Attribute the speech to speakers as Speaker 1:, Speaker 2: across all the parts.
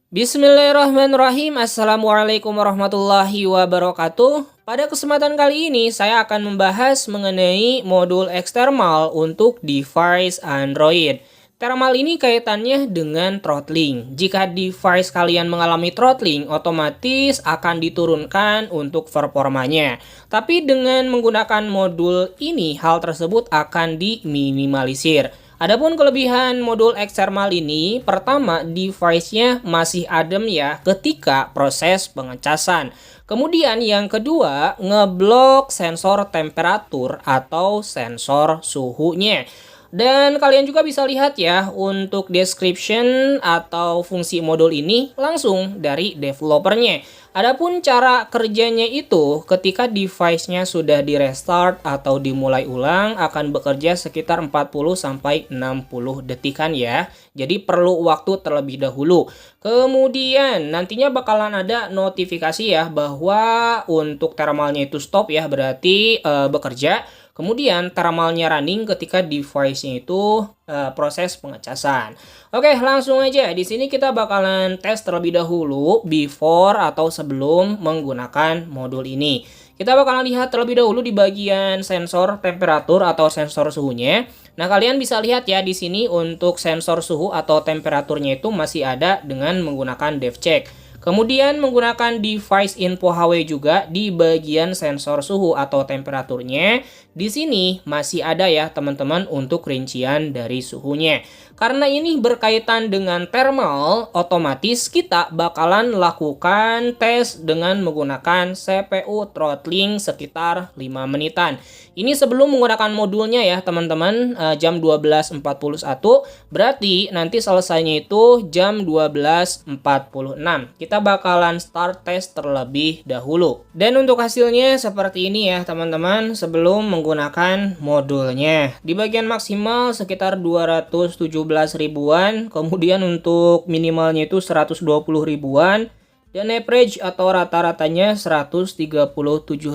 Speaker 1: Bismillahirrahmanirrahim. Assalamualaikum warahmatullahi wabarakatuh. Pada kesempatan kali ini saya akan membahas mengenai modul eksternal untuk device Android. Thermal ini kaitannya dengan throttling. Jika device kalian mengalami throttling, otomatis akan diturunkan untuk performanya. Tapi dengan menggunakan modul ini, hal tersebut akan diminimalisir. Adapun kelebihan modul eksternal ini, pertama, device-nya masih adem ya ketika proses pengecasan. Kemudian yang kedua, ngeblok sensor temperatur atau sensor suhunya. Dan kalian juga bisa lihat ya untuk description atau fungsi modul ini langsung dari developernya. Adapun cara kerjanya itu ketika device-nya sudah di restart atau dimulai ulang akan bekerja sekitar 40-60 detikan ya. Jadi perlu waktu terlebih dahulu. Kemudian nantinya bakalan ada notifikasi ya bahwa untuk thermalnya itu stop ya, berarti bekerja. Kemudian thermalnya running ketika device-nya itu proses pengecasan. Oke, langsung aja. Di sini kita bakalan tes terlebih dahulu before atau sebelum menggunakan modul ini. Kita bakalan lihat terlebih dahulu di bagian sensor temperatur atau sensor suhunya. Nah, kalian bisa lihat ya di sini untuk sensor suhu atau temperaturnya itu masih ada dengan menggunakan DevCheck. Kemudian menggunakan device info HW juga di bagian sensor suhu atau temperaturnya. Di sini masih ada ya teman-teman untuk rincian dari suhunya. Karena ini berkaitan dengan thermal, otomatis kita bakalan lakukan tes dengan menggunakan CPU throttling sekitar 5 menitan. Ini sebelum menggunakan modulnya ya teman-teman, jam 12.41, berarti nanti selesainya itu jam 12.46. Kita bakalan start test terlebih dahulu. Dan untuk hasilnya seperti ini ya teman-teman sebelum menggunakan modulnya. Di bagian maksimal sekitar 217 ribuan, kemudian untuk minimalnya itu 120 ribuan, dan average atau rata-ratanya 137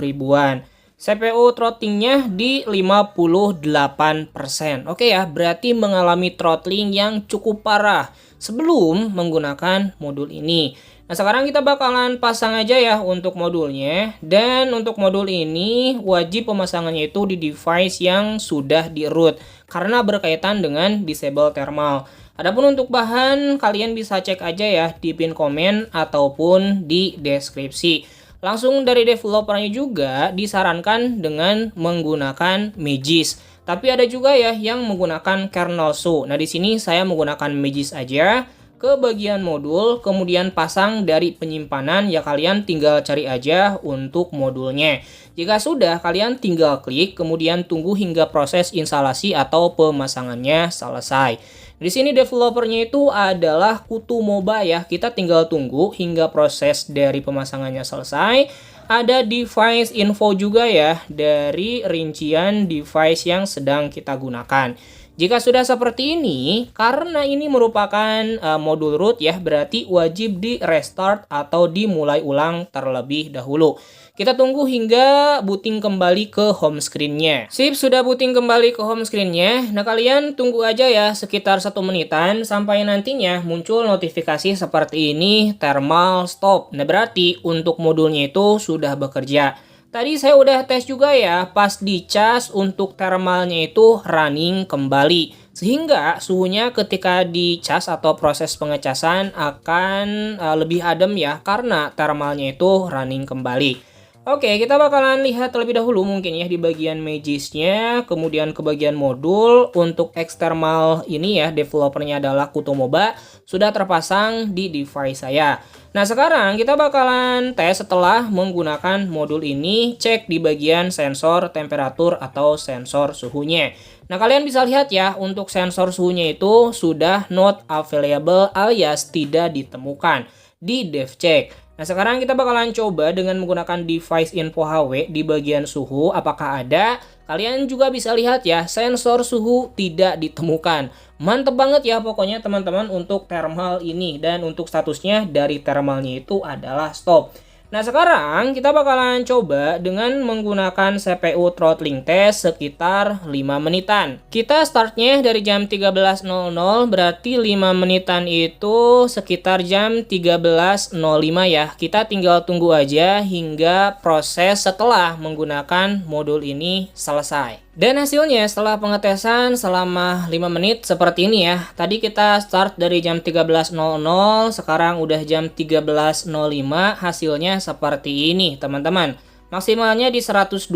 Speaker 1: ribuan. CPU throttlingnya di 58%. Oke ya, berarti mengalami throttling yang cukup parah sebelum menggunakan modul ini. Nah, sekarang kita bakalan pasang aja ya untuk modulnya. Dan untuk modul ini wajib pemasangannya itu di device yang sudah di root karena berkaitan dengan disable thermal. Adapun untuk bahan kalian bisa cek aja ya di pin komen ataupun di deskripsi. Langsung dari developernya juga disarankan dengan menggunakan Magis. Tapi ada juga ya yang menggunakan kernel SU. Nah, di sini saya menggunakan Magis aja. Ke bagian modul, kemudian pasang dari penyimpanan, ya kalian tinggal cari aja untuk modulnya. Jika sudah, kalian tinggal klik, kemudian tunggu hingga proses instalasi atau pemasangannya selesai. Di sini developernya itu adalah Kutu Moba ya, kita tinggal tunggu hingga proses dari pemasangannya selesai. Ada device info juga ya, dari rincian device yang sedang kita gunakan. Jika sudah seperti ini, karena ini merupakan modul root ya, berarti wajib di restart atau dimulai ulang terlebih dahulu. Kita tunggu hingga booting kembali ke home screen-nya. Sip, sudah booting kembali ke home screen-nya. Nah, kalian tunggu aja ya sekitar 1 menitan sampai nantinya muncul notifikasi seperti ini, thermal stop. Nah, berarti untuk modulnya itu sudah bekerja. Tadi saya udah tes juga ya, pas dicas untuk thermalnya itu running kembali. Sehingga suhunya ketika dicas atau proses pengecasan akan lebih adem ya, karena thermalnya itu running kembali. Oke, kita bakalan lihat terlebih dahulu mungkin ya di bagian Magis-nya, kemudian ke bagian modul. Untuk eksternal ini ya, developernya adalah Kutu Moba, sudah terpasang di device saya. Nah, sekarang kita bakalan tes setelah menggunakan modul ini, cek di bagian sensor temperatur atau sensor suhunya. Nah, kalian bisa lihat ya, untuk sensor suhunya itu sudah not available alias tidak ditemukan di DevCheck. Nah, sekarang kita bakalan coba dengan menggunakan device info HW di bagian suhu, apakah ada. Kalian juga bisa lihat ya, sensor suhu tidak ditemukan. Mantep banget ya pokoknya teman-teman untuk thermal ini. Dan untuk statusnya dari thermalnya itu adalah stop. Nah, sekarang kita bakalan coba dengan menggunakan CPU throttling test sekitar 5 menitan. Kita startnya dari jam 13.00, berarti 5 menitan itu sekitar jam 13.05 ya. Kita tinggal tunggu aja hingga proses setelah menggunakan modul ini selesai. Dan hasilnya setelah pengetesan selama 5 menit seperti ini ya. Tadi kita start dari jam 13.00, sekarang udah jam 13.05, hasilnya seperti ini teman-teman. Maksimalnya di 125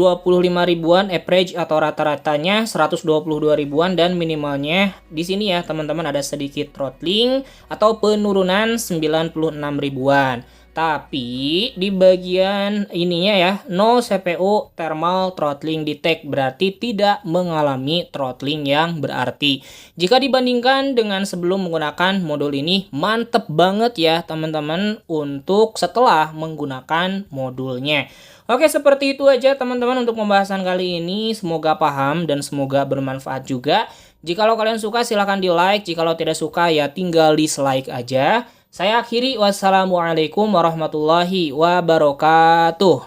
Speaker 1: ribuan average atau rata-ratanya 122 ribuan, dan minimalnya di sini ya teman-teman ada sedikit throttling atau penurunan 96 ribuan. Tapi di bagian ininya ya, no CPU thermal throttling detect, berarti tidak mengalami throttling yang berarti. Jika dibandingkan dengan sebelum menggunakan modul ini, mantep banget ya teman-teman untuk setelah menggunakan modulnya. Oke, seperti itu aja teman-teman untuk pembahasan kali ini. Semoga paham dan semoga bermanfaat juga. Jikalau kalian suka silahkan di like, jikalau tidak suka ya tinggal dislike aja. Saya akhiri, wassalamualaikum warahmatullahi wabarakatuh.